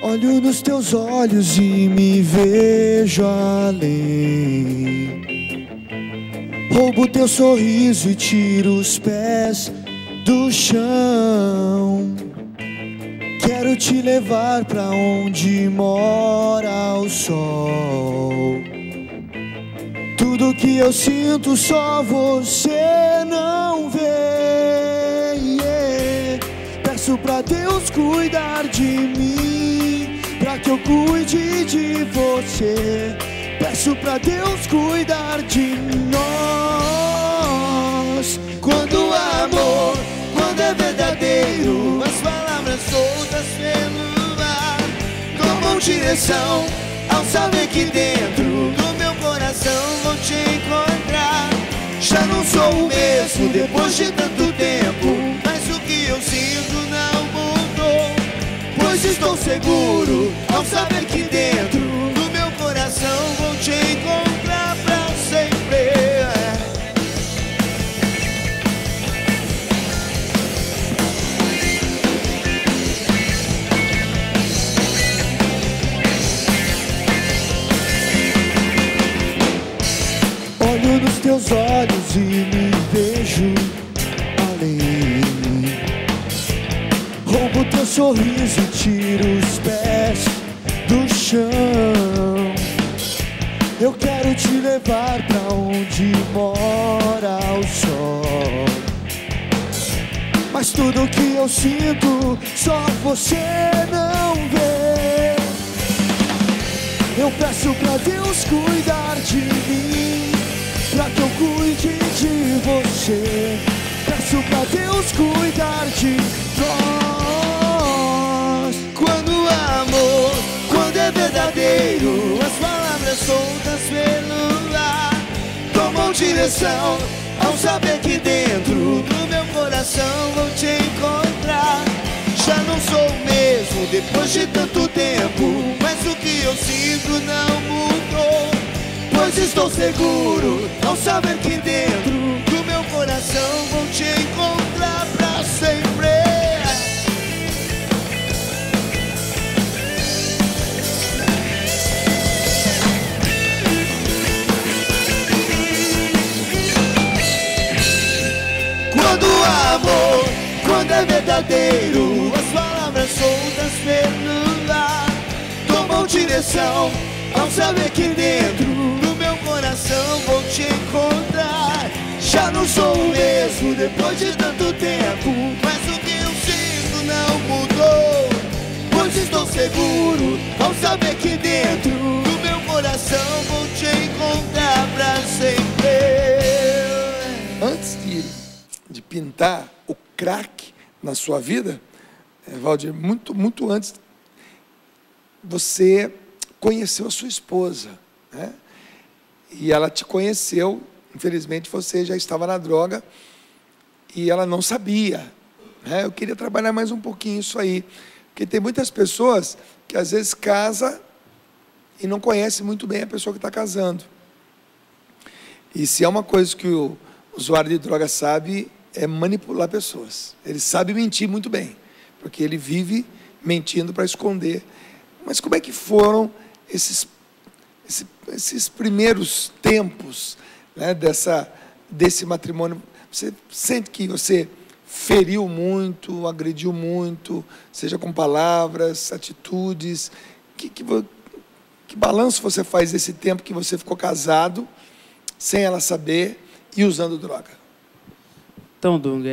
Olho nos teus olhos e me vejo além. Roubo teu sorriso e tiro os pés do chão. Quero te levar pra onde mora o sol. Tudo que eu sinto só você não vê. Peço pra Deus cuidar de mim, pra que eu cuide de você. Peço pra Deus cuidar de nós. Quando o amor, quando é verdadeiro, as palavras soltas pelo ar tomam direção ao saber que dentro do meu coração vou te encontrar. Já não sou o mesmo depois de tanto tempo, mas o que eu sinto não mudou. Pois estou seguro ao saber que dentro do meu coração vou te encontrar pra sempre. Olho nos teus olhos e me vejo além. Roubo teu sorriso e tiro os pés do chão. Eu quero te levar pra onde mora o sol. Mas tudo que eu sinto só você não vê. Eu peço pra Deus cuidar de mim, pra que eu cuide de você. Peço pra Deus cuidar de nós. Quando o amor, quando é verdadeiro, as palavras soltas pelo ar tomam direção ao saber que dentro do meu coração vou te encontrar. Já não sou o mesmo depois de tanto tempo, mas o que eu sinto não mudou. Pois estou seguro ao saber que dentro do meu coração vou te encontrar pra sempre. Quando o amor, quando é verdadeiro, as palavras soltas pelo ar tomam direção ao saber que dentro do meu coração vou te encontrar. Já não sou o mesmo depois de tanto tempo, mas o que eu sinto não mudou. Pois estou seguro ao saber que dentro do meu coração vou te encontrar pra sempre. Antes de pintar o crack na sua vida, Valdir, muito antes, você conheceu a sua esposa, né? E ela te conheceu, infelizmente você já estava na droga e ela não sabia, né? Eu queria trabalhar mais um pouquinho isso aí, porque tem muitas pessoas que às vezes casam e não conhecem muito bem a pessoa que está casando. E se é uma coisa que o usuário de droga sabe, é manipular pessoas. Ele sabe mentir muito bem, porque ele vive mentindo para esconder. Mas como é que foram esses primeiros tempos, né, desse matrimônio? Você sente que você feriu muito, agrediu muito, seja com palavras, atitudes? Que balanço você faz desse tempo que você ficou casado, sem ela saber, e usando droga? Então, Dung,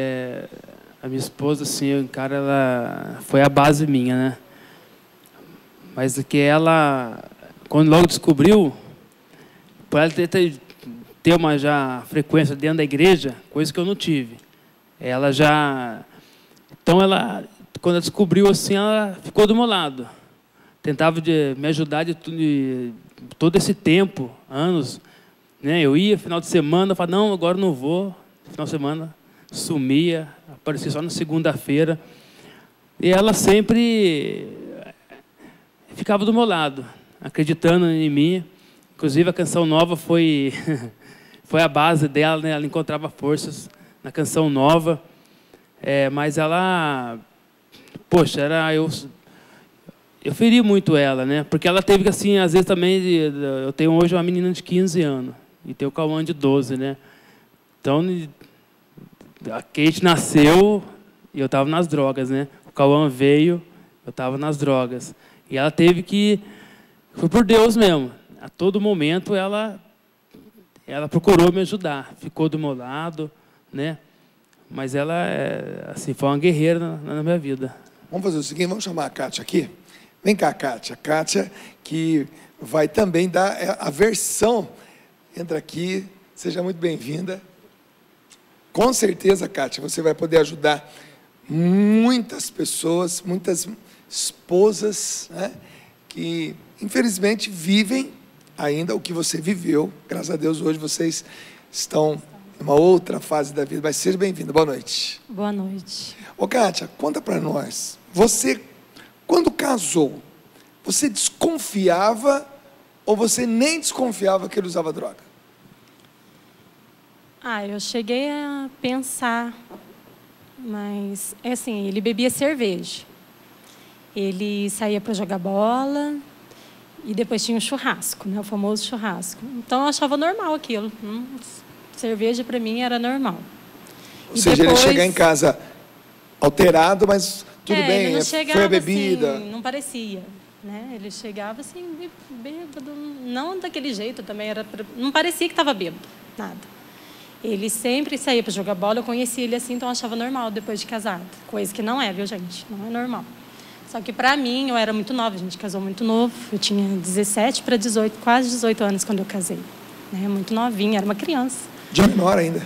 a minha esposa, assim, cara, ela foi a base minha, né? Mas que ela, quando logo descobriu, por ela ter uma já frequência dentro da igreja, coisa que eu não tive. Ela já... Então, ela, quando ela descobriu, assim, ela ficou do meu lado. Tentava me ajudar de todo esse tempo, anos, né? Eu ia, final de semana, eu falava, não, agora não vou. Final de semana, sumia, aparecia só na segunda-feira. E ela sempre ficava do meu lado, acreditando em mim. Inclusive, a canção nova foi a base dela, né? Ela encontrava forças na canção nova. Mas ela... Poxa, eu feri muito ela, né? Porque ela teve que, assim, às vezes também... Eu tenho hoje uma menina de 15 anos e tenho o Cauã de 12, né? Então, a Kate nasceu e eu estava nas drogas, né? O Cauã veio, eu estava nas drogas. E ela teve que... Foi por Deus mesmo. A todo momento, ela procurou me ajudar. Ficou do meu lado, né? Mas ela, assim, foi uma guerreira na minha vida. Vamos fazer o seguinte, vamos chamar a Kátia aqui. Vem cá, Kátia. Kátia, que vai também dar a versão. Entra aqui, seja muito bem-vinda. Com certeza, Kátia, você vai poder ajudar muitas pessoas, muitas esposas, né, que, infelizmente, vivem ainda o que você viveu. Graças a Deus, hoje vocês estão em uma outra fase da vida. Mas seja bem-vinda. Boa noite. Boa noite. Ô, Kátia, conta para nós. Você, quando casou, você desconfiava ou você nem desconfiava que ele usava droga? Eu cheguei a pensar, mas, é assim, ele bebia cerveja. Ele saía para jogar bola e depois tinha um churrasco, né, o famoso churrasco. Então, eu achava normal aquilo. Cerveja, para mim, era normal. Ou seja, ele chegar em casa alterado, mas tudo bem, ele não chegava, foi a bebida. Assim, não parecia, né? Ele chegava assim, bêbado, não daquele jeito também, não parecia que estava bêbado, nada. Ele sempre saía para jogar bola, eu conhecia ele assim, então eu achava normal depois de casado. Coisa que não é, viu, gente? Não é normal. Só que para mim, eu era muito nova, a gente casou muito novo, eu tinha 17 para 18, quase 18 anos quando eu casei. Né? Muito novinha, era uma criança. De menor ainda.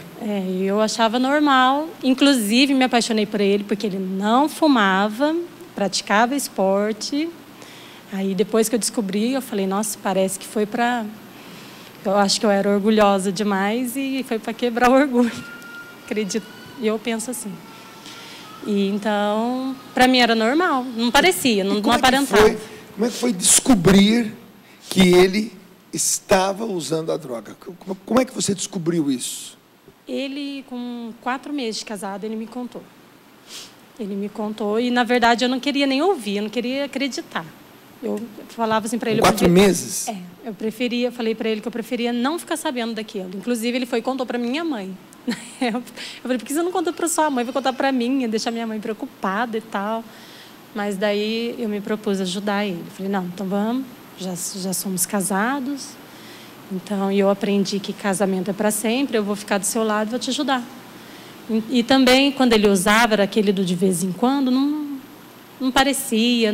Eu achava normal, inclusive me apaixonei por ele, porque ele não fumava, praticava esporte. Aí depois que eu descobri, eu falei, nossa, parece que foi para... Eu acho que eu era orgulhosa demais e foi para quebrar o orgulho. Acredito, e eu penso assim. E então, para mim era normal, não parecia, não aparentava. Como é que foi descobrir que ele estava usando a droga? Como é que você descobriu isso? Ele, com 4 meses de casado, ele me contou. Ele me contou e, na verdade, eu não queria nem ouvir, eu não queria acreditar. Eu falava assim para ele... 4 meses? Eu falei para ele que eu preferia não ficar sabendo daquilo. Inclusive, ele foi e contou para minha mãe. Eu falei, por que você não conta para sua mãe? Vai contar para mim, ia deixar minha mãe preocupada e tal. Mas daí eu me propus ajudar ele. Falei, não, então vamos... Já somos casados, então eu aprendi que casamento é para sempre, eu vou ficar do seu lado, vou te ajudar. E também, quando ele usava, era aquele do de vez em quando, não parecia,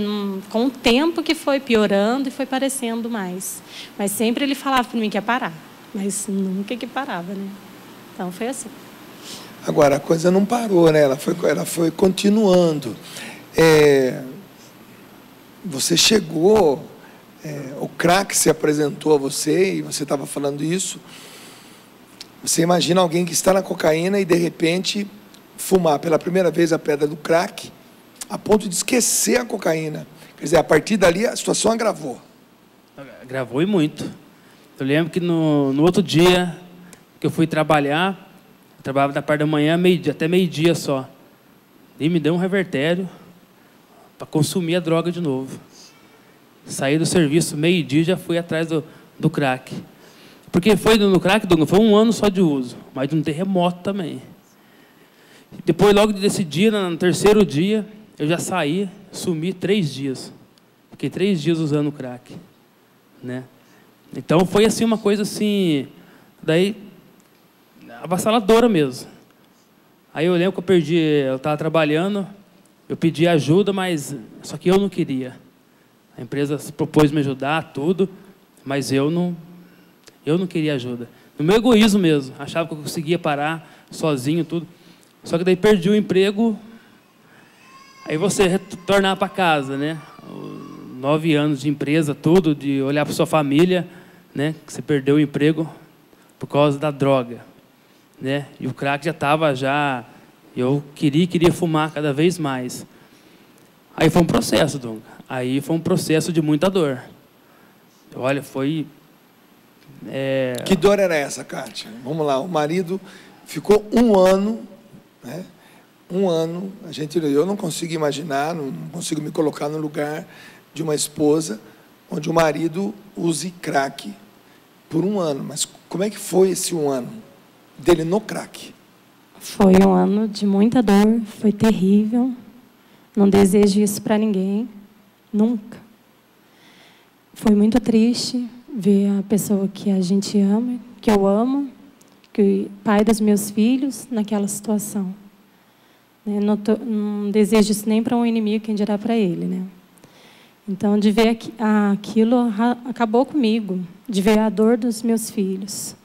com o tempo que foi piorando e foi parecendo mais. Mas sempre ele falava para mim que ia parar, mas nunca que parava, né? Então foi assim. Agora, a coisa não parou, né? Ela foi continuando. Você chegou... o crack se apresentou a você e você estava falando isso. Você imagina alguém que está na cocaína e de repente fumar pela primeira vez a pedra do crack a ponto de esquecer a cocaína. Quer dizer, a partir dali a situação agravou. Agravou e muito. Eu lembro que no outro dia que eu fui trabalhar, eu trabalhava da parte da manhã até meio-dia só. E me deu um revertério para consumir a droga de novo. Saí do serviço meio-dia e já fui atrás do crack. Porque foi no crack, Douglas, foi 1 ano só de uso, mas de um terremoto também. Depois, logo desse dia, no terceiro dia, eu já saí, sumi 3 dias. Fiquei 3 dias usando crack. Né? Então, foi assim uma coisa assim, daí, avassaladora mesmo. Aí eu lembro que eu estava trabalhando, eu pedi ajuda, mas só que eu não queria. A empresa se propôs me ajudar, tudo, mas eu não queria ajuda. No meu egoísmo mesmo, achava que eu conseguia parar sozinho, tudo. Só que daí perdi o emprego, aí você retornar para casa, né? 9 anos de empresa, tudo, de olhar para sua família, né? Que você perdeu o emprego por causa da droga, né? E o crack eu queria fumar cada vez mais. Aí foi um processo, Dunga. Aí foi um processo de muita dor. Olha, foi... Que dor era essa, Kátia? Vamos lá, o marido ficou 1 ano, né? 1 ano, eu não consigo imaginar, não consigo me colocar no lugar de uma esposa onde o marido use crack por 1 ano. Mas como é que foi esse 1 ano dele no crack? Foi um ano de muita dor, foi terrível. Não desejo isso para ninguém, nunca. Foi muito triste ver a pessoa que a gente ama, que eu amo, que o pai dos meus filhos, naquela situação. Não desejo isso nem para um inimigo, quem dirá para ele, né? Então, de ver aquilo acabou comigo, de ver a dor dos meus filhos.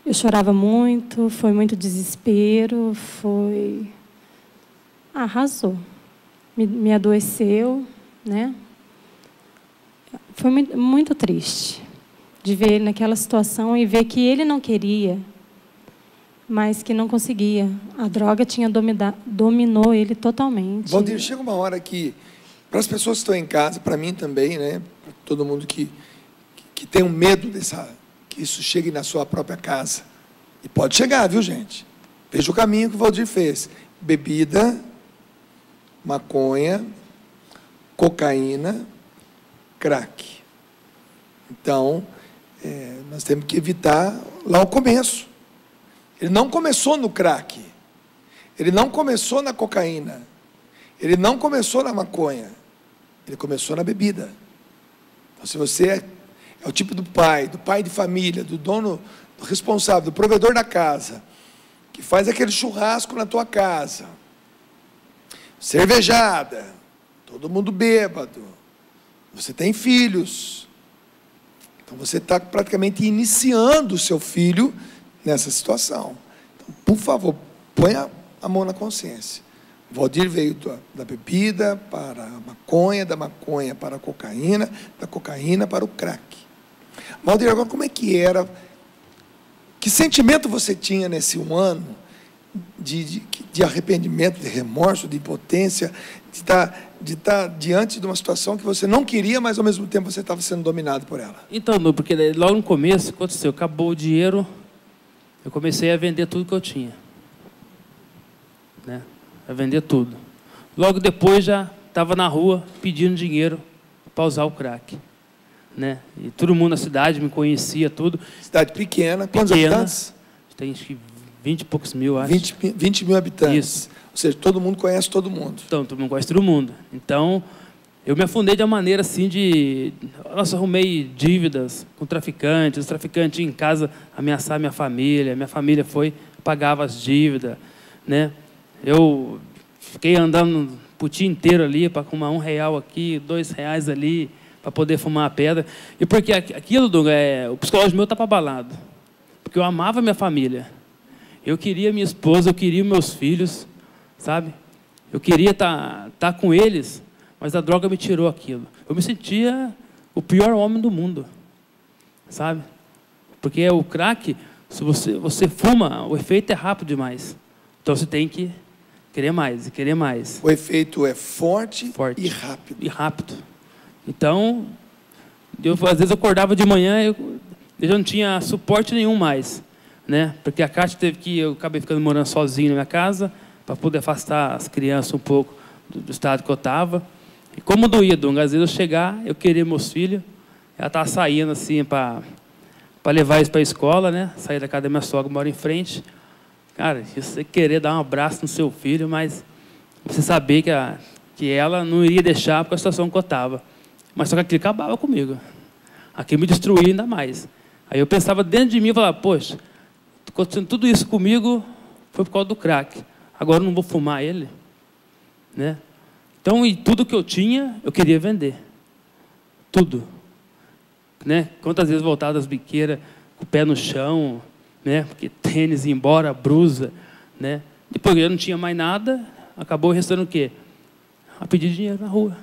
Eu chorava muito, foi muito desespero, arrasou, me adoeceu, né? Foi muito, muito triste de ver ele naquela situação e ver que ele não queria, mas que não conseguia. A droga dominou ele totalmente. Valdir, chega uma hora que, para as pessoas que estão em casa, para mim também, né? Para todo mundo que tem um medo que isso chegue na sua própria casa. E pode chegar, viu, gente? Veja o caminho que o Valdir fez. Bebida, maconha, cocaína, crack. Então, nós temos que evitar lá o começo. Ele não começou no crack. Ele não começou na cocaína. Ele não começou na maconha. Ele começou na bebida. Então, se você é o tipo do pai de família, do dono, do responsável, do provedor da casa, que faz aquele churrasco na tua casa, cervejada, todo mundo bêbado, você tem filhos, então você está praticamente iniciando o seu filho nessa situação. Então, por favor, ponha a mão na consciência. O Valdir veio da bebida para a maconha, da maconha para a cocaína, da cocaína para o crack. Valdir, agora como é que era? Que sentimento você tinha nesse 1 ano de arrependimento, de remorso, de impotência, de estar diante de uma situação que você não queria, mas ao mesmo tempo você estava sendo dominado por ela? Então, porque logo no começo, aconteceu, acabou o dinheiro, eu comecei a vender tudo que eu tinha. Né? A vender tudo. Logo depois já estava na rua pedindo dinheiro para usar o crack. Né? E todo mundo na cidade me conhecia, tudo. Cidade pequena. Quantos habitantes? Tem acho que 20 e poucos mil, acho. 20 mil habitantes. Isso. Ou seja, todo mundo conhece todo mundo. Então, todo mundo conhece todo mundo. Então, eu me afundei de uma maneira assim de... Nossa, arrumei dívidas com traficantes. Os traficantes em casa ameaçaram minha família foi, pagava as dívidas. Né? Eu fiquei andando o dia inteiro ali para arrumar R$1 aqui, R$2 ali, para poder fumar a pedra. E porque aquilo, o psicológico meu estava abalado. Porque eu amava minha família. Eu queria minha esposa, eu queria meus filhos, sabe? Eu queria estar com eles, mas a droga me tirou aquilo. Eu me sentia o pior homem do mundo, sabe? Porque o crack, se você fuma, o efeito é rápido demais. Então você tem que querer mais e querer mais. O efeito é forte e rápido. E rápido. Então, às vezes eu acordava de manhã, eu já não tinha suporte nenhum mais. Né? Porque a Cátia eu acabei ficando morando sozinho na minha casa, para poder afastar as crianças um pouco do estado que eu estava. E como doía, às vezes eu chegar, eu queria meus filhos, ela estava saindo assim para levar eles para a escola, né? Sair da casa da minha sogra, mora em frente. Cara, você querer dar um abraço no seu filho, mas você saber que ela não iria deixar por a situação que eu estava. Mas só que aquilo acabava comigo. Aquilo me destruía ainda mais. Aí eu pensava dentro de mim, falava, poxa, acontecendo tudo isso comigo foi por causa do crack. Agora eu não vou fumar ele. Né? Então, e tudo que eu tinha, eu queria vender. Tudo. Né? Quantas vezes voltava das biqueiras, com o pé no chão, né? Porque tênis ia embora, brusa. Né? Depois eu não tinha mais nada, acabou restando o quê? A pedir dinheiro na rua.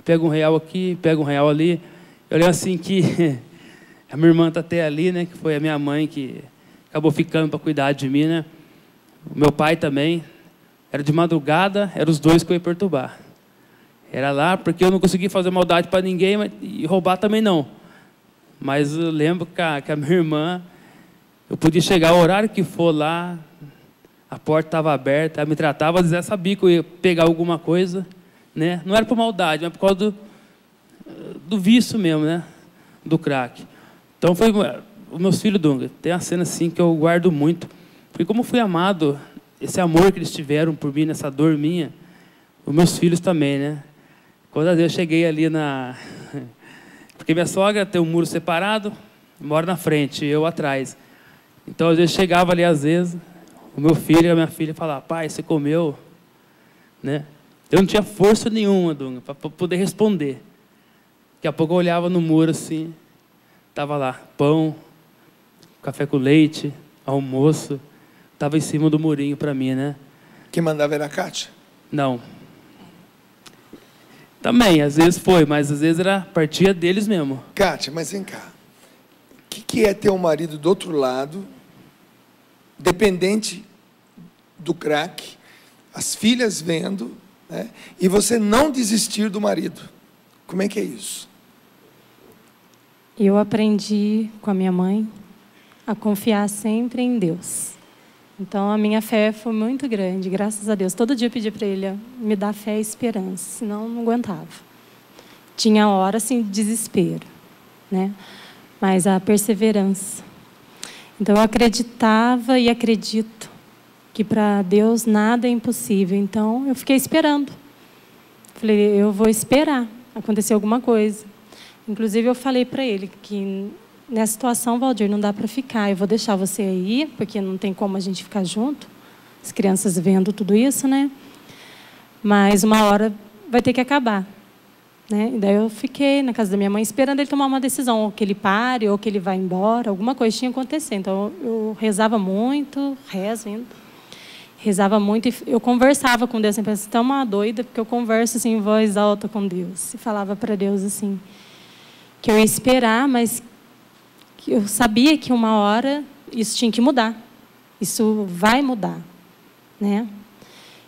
Pega R$1 aqui, pega R$1 ali. Eu lembro assim que a minha irmã está até ali, né? Que foi a minha mãe que acabou ficando para cuidar de mim, né? O meu pai também. Era de madrugada, eram os dois que eu ia perturbar. Era lá porque eu não conseguia fazer maldade para ninguém e roubar também não. Mas eu lembro que a minha irmã, eu podia chegar ao horário que for lá, a porta estava aberta, ela me tratava, às vezes ela sabia que eu ia pegar alguma coisa, né? Não era por maldade, mas por causa do vício mesmo, né? Do crack. Então, foi os meus filhos, Dunga, tem uma cena assim que eu guardo muito, porque como fui amado, esse amor que eles tiveram por mim, nessa dor minha, os meus filhos também, né? Quando às vezes eu cheguei ali porque minha sogra tem um muro separado, mora na frente, eu atrás. Então, às vezes, chegava ali, às vezes, o meu filho e a minha filha falavam, pai, você comeu? Né? Eu não tinha força nenhuma, Dunga, para poder responder. Daqui a pouco eu olhava no muro assim, estava lá, pão, café com leite, almoço, estava em cima do murinho para mim, né? Quem mandava era a Kátia? Não. Também, às vezes foi, mas às vezes era partia deles mesmo. Kátia, mas vem cá. O que é ter um marido do outro lado, dependente do crack, as filhas vendo, né, e você não desistir do marido? Como é que é isso? Eu aprendi com a minha mãe a confiar sempre em Deus. Então, a minha fé foi muito grande, graças a Deus. Todo dia eu pedi para Ele me dar fé e esperança, senão eu não aguentava. Tinha hora, assim, de desespero, né? Mas a perseverança. Então, eu acreditava e acredito que para Deus nada é impossível. Então, eu fiquei esperando. Falei, eu vou esperar acontecer alguma coisa. Inclusive, eu falei para ele que nessa situação, Valdir, não dá para ficar. Eu vou deixar você aí, porque não tem como a gente ficar junto. As crianças vendo tudo isso, né? Mas uma hora vai ter que acabar. Né? E daí eu fiquei na casa da minha mãe esperando ele tomar uma decisão, ou que ele pare, ou que ele vá embora, alguma coisa tinha acontecido. Então eu rezava muito, rezava muito, e eu conversava com Deus, sempre assim, tá uma doida, porque eu converso assim, em voz alta com Deus. E falava para Deus assim, que eu ia esperar, mas que eu sabia que uma hora isso tinha que mudar. Isso vai mudar, né?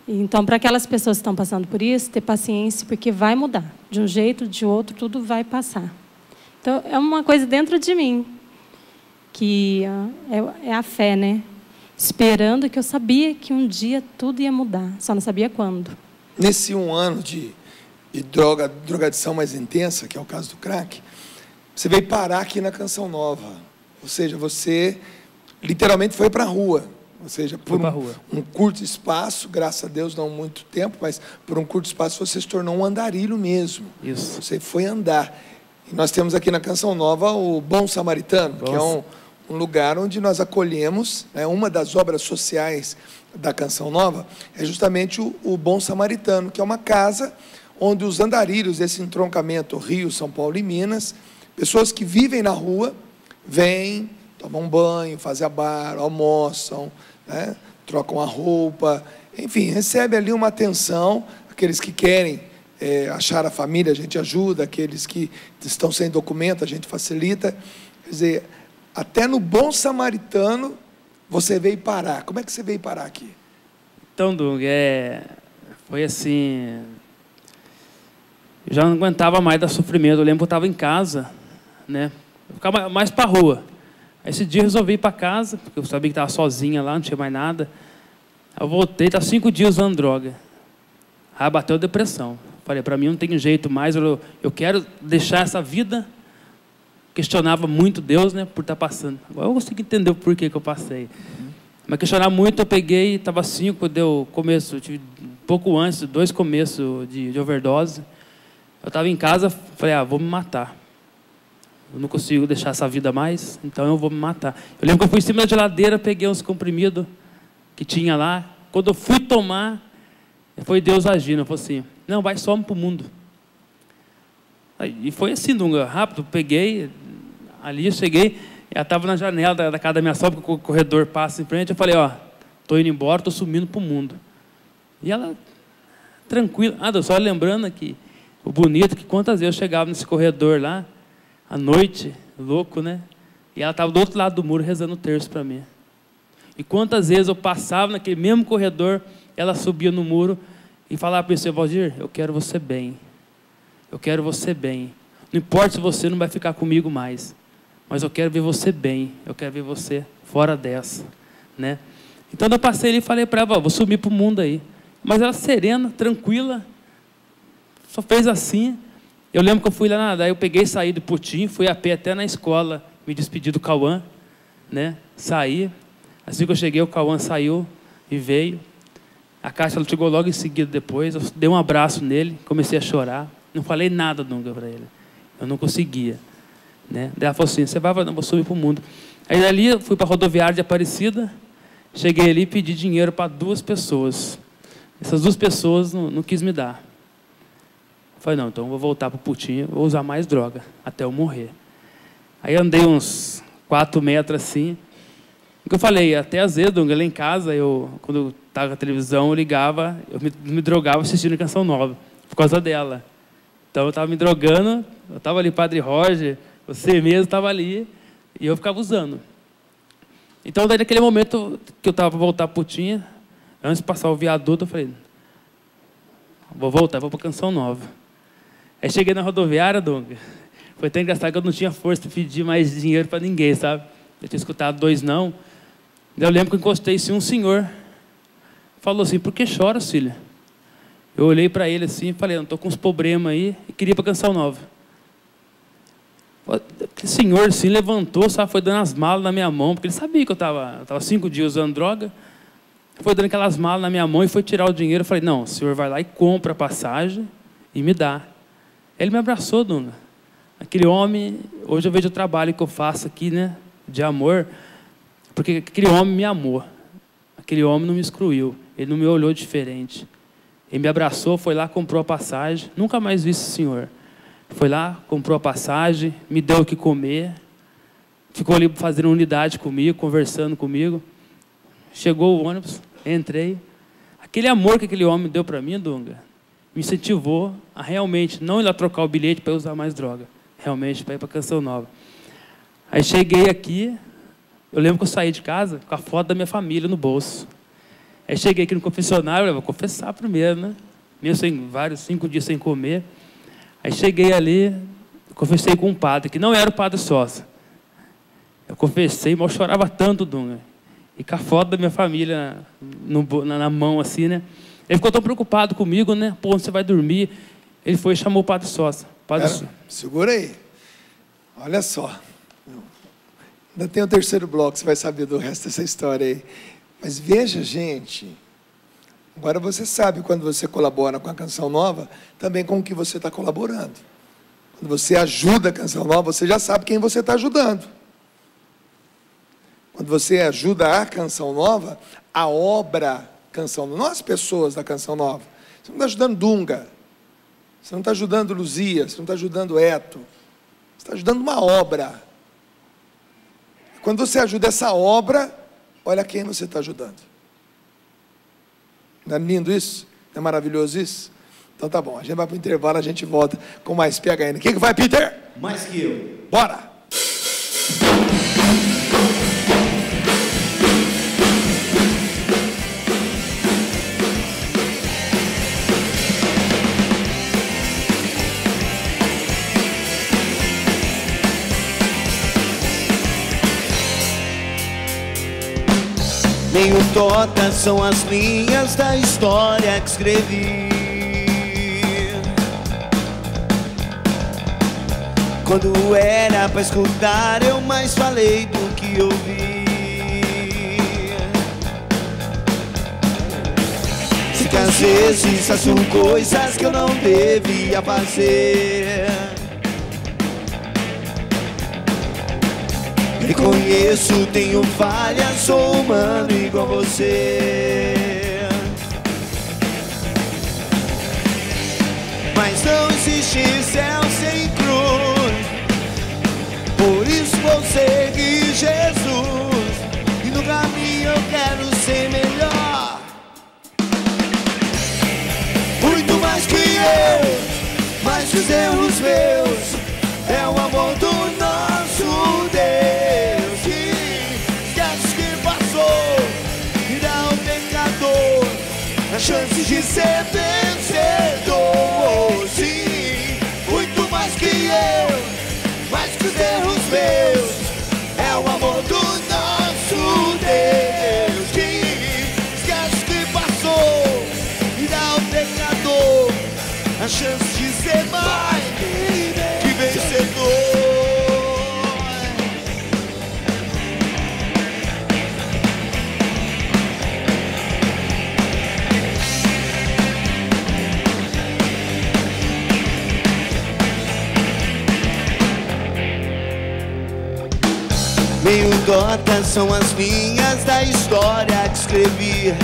Então, para aquelas pessoas que estão passando por isso, ter paciência, porque vai mudar. De um jeito, de outro, tudo vai passar. Então, é uma coisa dentro de mim, que é a fé, né? Esperando, que eu sabia que um dia tudo ia mudar, só não sabia quando. Nesse 1 ano de drogadição mais intensa, que é o caso do crack, você veio parar aqui na Canção Nova. Ou seja, você literalmente foi para a rua. Ou seja, por um curto espaço, graças a Deus, não muito tempo, mas por um curto espaço você se tornou um andarilho mesmo. Isso. Você foi andar. E nós temos aqui na Canção Nova o Bom Samaritano, que é um lugar onde nós acolhemos, né, uma das obras sociais da Canção Nova é justamente o Bom Samaritano, que é uma casa onde os andarilhos desse entroncamento Rio, São Paulo e Minas, pessoas que vivem na rua, vêm, tomam banho, fazem a bar, almoçam, né, trocam a roupa, enfim, recebe ali uma atenção. Aqueles que querem achar a família, a gente ajuda, aqueles que estão sem documento, a gente facilita. Quer dizer, até no Bom Samaritano você veio parar. Como é que você veio parar aqui? Então, Doug, foi assim, eu já não aguentava mais dar sofrimento. Eu lembro que eu estava em casa, né, eu ficava mais para a rua. Esse dia eu resolvi ir para casa, porque eu sabia que estava sozinha lá, não tinha mais nada. Eu voltei, estava 5 dias usando droga. Aí bateu a depressão. Falei, para mim não tem jeito mais, eu quero deixar essa vida. Questionava muito Deus, né, por estar passando. Agora eu consigo entender o porquê que eu passei. Mas questionar muito, eu peguei, estava 5, deu começo, tive pouco antes, 2 começos de overdose. Eu estava em casa, falei, vou me matar. Eu não consigo deixar essa vida mais, então eu vou me matar. Eu lembro que eu fui em cima da geladeira, peguei uns comprimidos que tinha lá. Quando eu fui tomar, foi Deus agindo. Eu falei assim, não, vai, some para o mundo. E foi assim, Dunga, rápido, peguei, ali eu cheguei, ela estava na janela da casa da minha sogra, porque o corredor passa em frente, eu falei, estou indo embora, estou sumindo para o mundo. E ela, tranquila, só lembrando aqui, o bonito, que quantas vezes eu chegava nesse corredor lá, à noite, louco, né? E ela estava do outro lado do muro rezando o terço para mim. E quantas vezes eu passava naquele mesmo corredor, ela subia no muro e falava para mim, Valdir, eu quero você bem. Eu quero você bem. Não importa se você não vai ficar comigo mais, mas eu quero ver você bem. Eu quero ver você fora dessa, né? Então eu passei ali e falei para ela, vou sumir para o mundo aí. Mas ela serena, tranquila, só fez assim. Eu lembro que eu fui lá nadar, eu peguei e saí do Putim, fui a pé até na escola, me despedi do Cauã, né? Saí. Assim que eu cheguei, o Cauã saiu e veio. A Cássia ela chegou logo em seguida depois, eu dei um abraço nele, comecei a chorar. Não falei nada nunca para ele. Eu não conseguia. Né? Daí ela falou assim, você vai, não, vou subir para o mundo. Aí dali eu fui para a rodoviária de Aparecida, cheguei ali e pedi dinheiro para 2 pessoas. Essas 2 pessoas não quis me dar. Eu falei, não, então eu vou voltar para o Putinho, vou usar mais droga, até eu morrer. Aí andei uns 4 metros assim. O que eu falei, até às vezes, Dunga, lá em casa, quando eu estava na televisão, eu ligava, eu me drogava assistindo Canção Nova, por causa dela. Então eu estava me drogando, eu estava ali, Padre Roger, você mesmo estava ali, e eu ficava usando. Então, daí naquele momento que eu estava para voltar para o Putinha, antes de passar o viaduto, eu falei, vou voltar, vou para Canção Nova. Aí cheguei na rodoviária, Dunga, foi até engraçado que eu não tinha força para pedir mais dinheiro para ninguém, sabe? Eu tinha escutado 2 não. Eu lembro que eu encostei assim, um senhor falou assim, por que chora, filha? Eu olhei para ele assim e falei, não estou com uns problemas aí e queria ir para Canção Nova. Aquele senhor assim levantou, sabe, foi dando as malas na minha mão, porque ele sabia que eu estava 5 dias usando droga. Foi dando aquelas malas na minha mão e foi tirar o dinheiro. Eu falei, não, o senhor vai lá e compra a passagem e me dá. Ele me abraçou, Dona. Aquele homem, hoje eu vejo o trabalho que eu faço aqui, né, de amor, porque aquele homem me amou. Aquele homem não me excluiu, ele não me olhou diferente. Ele me abraçou, foi lá, comprou a passagem. Nunca mais vi esse senhor. Foi lá, comprou a passagem, me deu o que comer. Ficou ali fazendo unidade comigo, conversando comigo. Chegou o ônibus, entrei. Aquele amor que aquele homem deu para mim, Dunga, me incentivou a realmente não ir lá trocar o bilhete para usar mais droga. Realmente, para ir para Canção Nova. Aí cheguei aqui, eu lembro que eu saí de casa com a foto da minha família no bolso. Aí cheguei aqui no confessionário, eu vou confessar primeiro, né? Mesmo sem 5 dias sem comer. Aí cheguei ali, confessei com um padre, que não era o padre Sosa. Eu confessei, mas eu chorava tanto, Dunga. E com a foto da minha família na mão, assim, né? Ele ficou tão preocupado comigo, né? Pô, onde você vai dormir? Ele foi e chamou o padre Sosa. Segura aí. Olha só. Ainda tem o 3º bloco, você vai saber do resto dessa história aí. Mas veja, gente, agora você sabe quando você colabora com a Canção Nova, também com o que você está colaborando. Quando você ajuda a Canção Nova, você já sabe quem você está ajudando. Quando você ajuda a Canção Nova, a obra Canção Nova, não as pessoas da Canção Nova. Você não está ajudando Dunga, você não está ajudando Luzia, você não está ajudando Eto, você está ajudando uma obra. Quando você ajuda essa obra, olha quem você está ajudando. Não é lindo isso? Não é maravilhoso isso? Então tá bom, a gente vai para o intervalo, a gente volta com mais PHN. Quem que vai, Peter? Mais que eu. Bora! Nem o toca são as linhas da história que escrevi. Quando era pra escutar, eu mais falei do que ouvi. Sei que às vezes faço coisas que eu não devia fazer. Reconheço, tenho falhas, sou humano igual você. Mas não existe céu sem cruz, por isso vou seguir Jesus. E no caminho eu quero ser melhor, muito mais que eu, mais que os erros meus. É o amor do nosso Deus que esquece que passou e dá ao pecador a chance de ser vencedor. Sim, muito mais que eu, mais que os erros meus. É o amor do nosso Deus que chance de ser mais que vencedor. Meio tortas são as linhas da história que escrevi.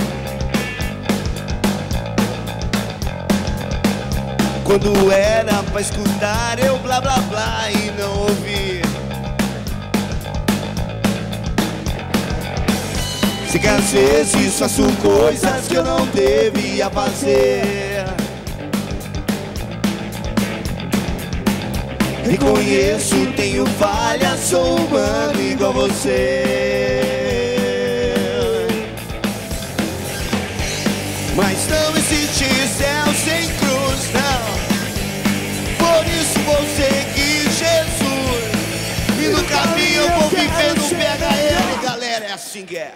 Quando era pra escutar eu blá blá blá e não ouvi. Sei que às vezes faço coisas que eu não devia fazer. Reconheço, tenho falhas, sou humano igual você. Mas não existe céu sem cruz, não. Por isso vou seguir Jesus. E no caminho eu vou viver no PHL, galera, é assim que é.